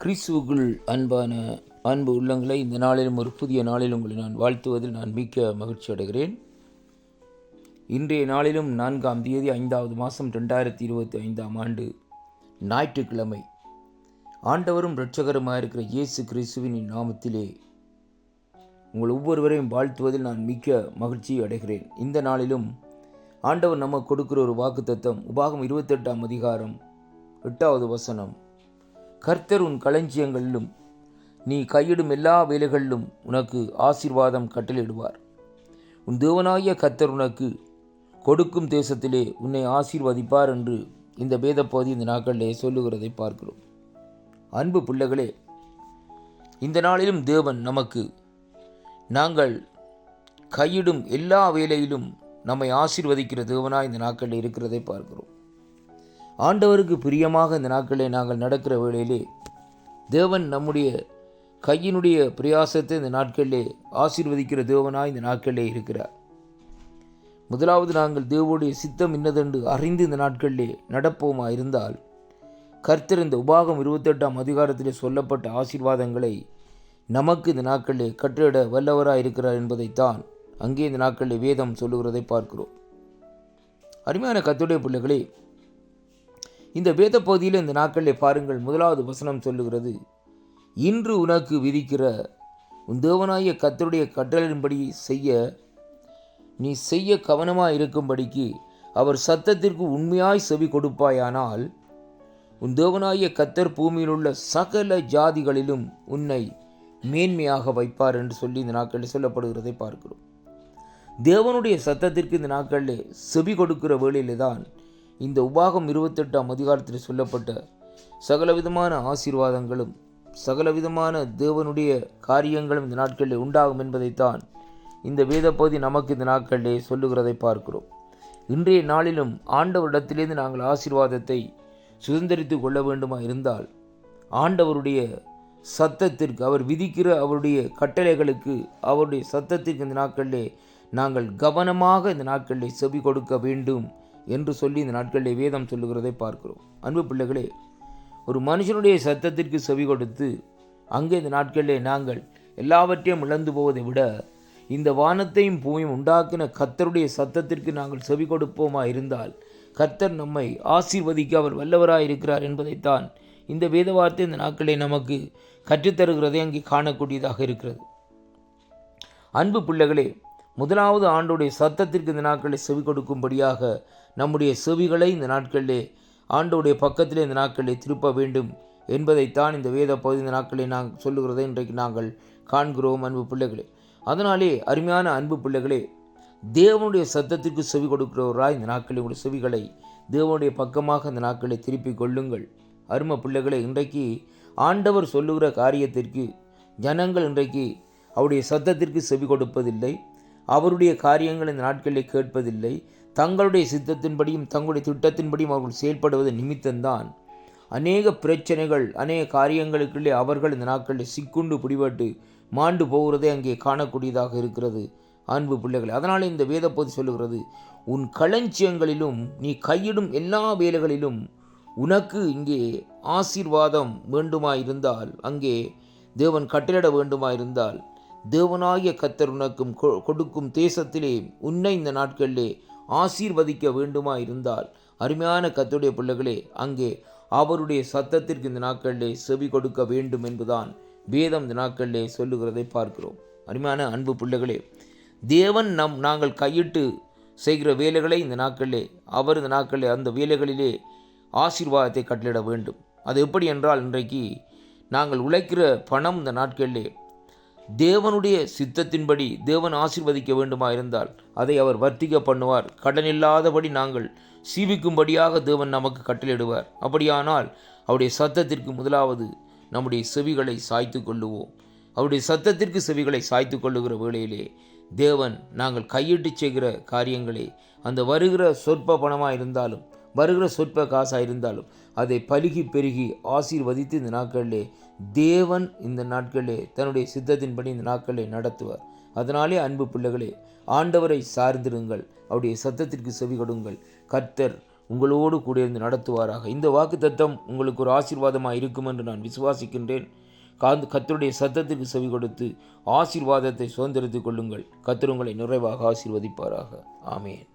கிறிஸ்துவுக்குள் அன்பு உள்ளங்களை இந்த நாளிலும் ஒரு புதிய நாளில் உங்களை நான் வாழ்த்துவதில் நான் மிக்க மகிழ்ச்சி அடைகிறேன். இன்றைய நாளிலும் 4ஆம் தேதி 5வது மாதம் 2025ஆம் ஆண்டு ஞாயிற்றுக்கிழமை, ஆண்டவரும் இரட்சகருமாக இருக்கிற இயேசு கிறிஸ்துவின் நாமத்திலே உங்கள் ஒவ்வொருவரையும் வாழ்த்துவதில் நான் மிக்க மகிழ்ச்சி அடைகிறேன். இந்த நாளிலும் ஆண்டவர் நமக்கு கொடுக்கிற ஒரு வாக்குத்தத்தம், உபாகம் 28ஆம் அதிகாரம் 8வது வசனம். கர்த்தர் உன் களஞ்சியங்களிலும் நீ கையிடும் எல்லா வேலைகளிலும் உனக்கு ஆசீர்வாதம் கட்டளையிடுவார். உன் தேவனாகிய கர்த்தர் உனக்கு கொடுக்கும் தேசத்திலே உன்னை ஆசீர்வதிப்பார் என்று இந்த வேத பகுதி இந்த நாட்களிலே சொல்லுகிறதை பார்க்கிறோம். அன்பு பிள்ளைகளே, இந்த நாளிலும் தேவன் நமக்கு நாங்கள் கையிடும் எல்லா வேலையிலும் நம்மை ஆசீர்வதிக்கிற தேவனாய் இந்த நாட்களில் இருக்கிறதை பார்க்கிறோம். ஆண்டவருக்கு பிரியமாக இந்த நாட்களிலே நாங்கள் நடக்கிற வேளையிலே தேவன் நம்முடைய கையினுடைய பிரயாசத்தை இந்த நாட்களிலே ஆசீர்வதிக்கிற தேவனாய் இந்த நாட்களிலே இருக்கிறார். முதலாவது, நாங்கள் தேவனுடைய சித்தம் இன்னதென்று அறிந்து இந்த நாட்களிலே நடப்போமா இருந்தால் கர்த்தர் இந்த உபாகம் 28ஆம் அதிகாரத்திலே சொல்லப்பட்ட ஆசீர்வாதங்களை நமக்கு இந்த நாட்களிலே கட்டளையிட வல்லவராக இருக்கிறார் என்பதைத்தான் அங்கே இந்த நாட்களிலே வேதம் சொல்லுகிறதை பார்க்கிறோம். அருமையான கர்த்தருடைய பிள்ளைகளே, இந்த வேத பகுதியில் இந்த நாட்களிலே பாருங்கள், முதலாவது வசனம் சொல்லுகிறது, இன்று உனக்கு விதிக்கிற உன் தேவனாகிய கர்த்தருடைய கட்டளையின்படி நீ செய்ய கவனமாக இருக்கும்படிக்கு அவர் சத்தத்திற்கு உண்மையாய் செவி கொடுப்பாயானால் உன் தேவனாகிய கர்த்தர் பூமியில் உள்ள சகல ஜாதிகளிலும் உன்னை மேன்மையாக வைப்பார் என்று சொல்லி இந்த நாட்களில் சொல்லப்படுகிறதை பார்க்கிறோம். தேவனுடைய சத்தத்திற்கு இந்த நாட்களிலே செவி கொடுக்கிற வேளையிலே தான் இந்த உபாகம் 28ஆம் அதிகாரத்தில் சொல்லப்பட்ட சகலவிதமான ஆசீர்வாதங்களும் சகலவிதமான தேவனுடைய காரியங்களும் இந்த நாட்களில் உண்டாகும் என்பதைத்தான் இந்த வேத பகுதி நமக்கு இந்த நாட்களிலே சொல்லுகிறதை பார்க்கிறோம். இன்றைய நாளிலும் ஆண்டவரிடத்திலிருந்து நாங்கள் ஆசீர்வாதத்தை சுதந்திரித்து கொள்ள வேண்டுமா இருந்தால் ஆண்டவருடைய சத்தத்திற்கு, அவர் விதிக்கிற அவருடைய கட்டளைகளுக்கு, அவருடைய சத்தத்திற்கு இந்த நாட்களிலே நாங்கள் கவனமாக இந்த நாட்களிலே செவி கொடுக்க வேண்டும் என்று சொல்லி இந்த நாட்களிலே வேதம் சொல்லுகிறதை பார்க்கிறோம். அன்பு பிள்ளைகளே, ஒரு மனுஷனுடைய சத்தத்திற்கு செவி கொடுத்து அங்கே இந்த நாட்களிலே நாங்கள் எல்லாவற்றையும் இழந்து போவதை விட இந்த வானத்தையும் பூமியும் உண்டாக்கின கர்த்தருடைய சத்தத்திற்கு நாங்கள் செவி கொடுப்போமா இருந்தால் கர்த்தர் நம்மை ஆசீர்வதிக்க அவர் வல்லவராக இருக்கிறார் என்பதைத்தான் இந்த வேத வார்த்தை இந்த நாட்களிலே நமக்கு கற்றுத்தருகிறதை அங்கே காணக்கூடியதாக இருக்கிறது. அன்பு பிள்ளைகளே, முதலாவது ஆண்டோடைய சத்தத்திற்கு இந்த நாட்களில் செவி கொடுக்கும்படியாக நம்முடைய செவிகளை இந்த நாட்களிலே ஆண்டோடைய பக்கத்திலே இந்த நாட்களிலே திருப்ப வேண்டும் என்பதைத்தான் இந்த வேத பகுதி இந்த நாட்களிலே நாங்கள் சொல்லுகிறதை இன்றைக்கு நாங்கள் காண்கிறோம். அன்பு பிள்ளைகளே, அதனாலே அருமையான அன்பு பிள்ளைகளே, தேவனுடைய சத்தத்திற்கு செவி கொடுக்கிறவராய் இந்த நாட்களில் உடைய செவிகளை தேவனுடைய பக்கமாக இந்த நாட்களை திருப்பிக் கொள்ளுங்கள். அருமை பிள்ளைகளே, இன்றைக்கு ஆண்டவர் சொல்லுகிற காரியத்திற்கு ஜனங்கள் இன்றைக்கு அவருடைய சத்தத்திற்கு செவி கொடுப்பதில்லை, அவருடைய காரியங்கள் இந்த நாட்களில் கேட்பதில்லை. தங்களுடைய சித்தத்தின்படியும் தங்களுடைய திட்டத்தின்படியும் அவர்கள் செயல்படுவது நிமித்தம்தான் அநேக பிரச்சனைகள், அநேக காரியங்களுக்குள்ளே அவர்கள் இந்த நாட்களில் சிக்குண்டு பிடிபட்டு மாண்டு போகிறதை அங்கே காணக்கூடியதாக இருக்கிறது. அன்பு பிள்ளைகள், அதனாலே இந்த வேத பகுதி சொல்லுகிறது, உன் களஞ்சியங்களிலும் நீ கையிடும் எல்லா வேலைகளிலும் உனக்கு இங்கே ஆசீர்வாதம் வேண்டுமாயிருந்தால், அங்கே தேவன் கட்டளிட வேண்டுமாயிருந்தால் தேவனாகிய கர்த்தர் உனக்கும் கொடுக்கும் தேசத்திலே உன்னை இந்த நாட்களிலே ஆசீர்வதிக்க வேண்டுமா இருந்தால், அருமையான கர்த்தருடைய பிள்ளைகளே, அங்கே அவருடைய சத்தத்திற்கு இந்த நாட்களிலே செவி கொடுக்க வேண்டும் என்பதுதான் வேதம் இந்த நாட்களிலே சொல்லுகிறதை பார்க்கிறோம். அருமையான அன்பு பிள்ளைகளே, தேவன் நாங்கள் கையிட்டு செய்கிற வேலைகளை இந்த நாட்களிலே அவர் இந்த நாட்களிலே அந்த வேலைகளிலே ஆசீர்வாதத்தை கட்டளிட வேண்டும். அது எப்படி என்றால், இன்றைக்கு நாங்கள் உழைக்கிற பணம் இந்த நாட்களிலே தேவனுடைய சித்தத்தின்படி தேவன் ஆசீர்வதிக்க வேண்டுமா இருந்தால் அதை அவர் வர்த்திக்க பண்ணுவார். கடனில்லாதபடி நாங்கள் சீவிக்கும்படியாக தேவன் நமக்கு கட்டளையிடுவார். அப்படியானால் அவருடைய சத்தத்திற்கு முதலாவது நம்முடைய செவிகளை சாய்த்து கொள்ளுவோம். அவருடைய சத்தத்திற்கு செவிகளை சாய்த்து கொள்ளுகிற வேளையிலே தேவன் நாங்கள் கையிட்டு செய்கிற காரியங்களே, அந்த வருகிற சொற்ப பணமாக இருந்தாலும் வருகிற சொற்ப காசாக இருந்தாலும் அதை பலுகி பெருகி ஆசீர்வதித்து இந்த நாட்களிலே தேவன் இந்த நாட்களிலே தன்னுடைய சித்தத்தின்படி இந்த நாட்களிலே நடத்துவார். அதனாலே அன்பு பிள்ளைகளே, ஆண்டவரை சார்ந்திருங்கள், அவருடைய சத்தத்திற்கு செவி கொடுங்கள். கர்த்தர் உங்களோடு கூட இருந்து நடத்துவாராக. இந்த வாக்குத்தத்தம் உங்களுக்கு ஒரு ஆசீர்வாதமாக இருக்கும் என்று நான் விசுவாசிக்கின்றேன். கர்த்தருடைய சத்தத்திற்கு செவி கொடுத்து ஆசீர்வாதத்தை சுதந்திரித்துக் கொள்ளுங்கள். கர்த்தர் உங்களை நிறைவாக ஆசீர்வதிப்பாராக. ஆமென்.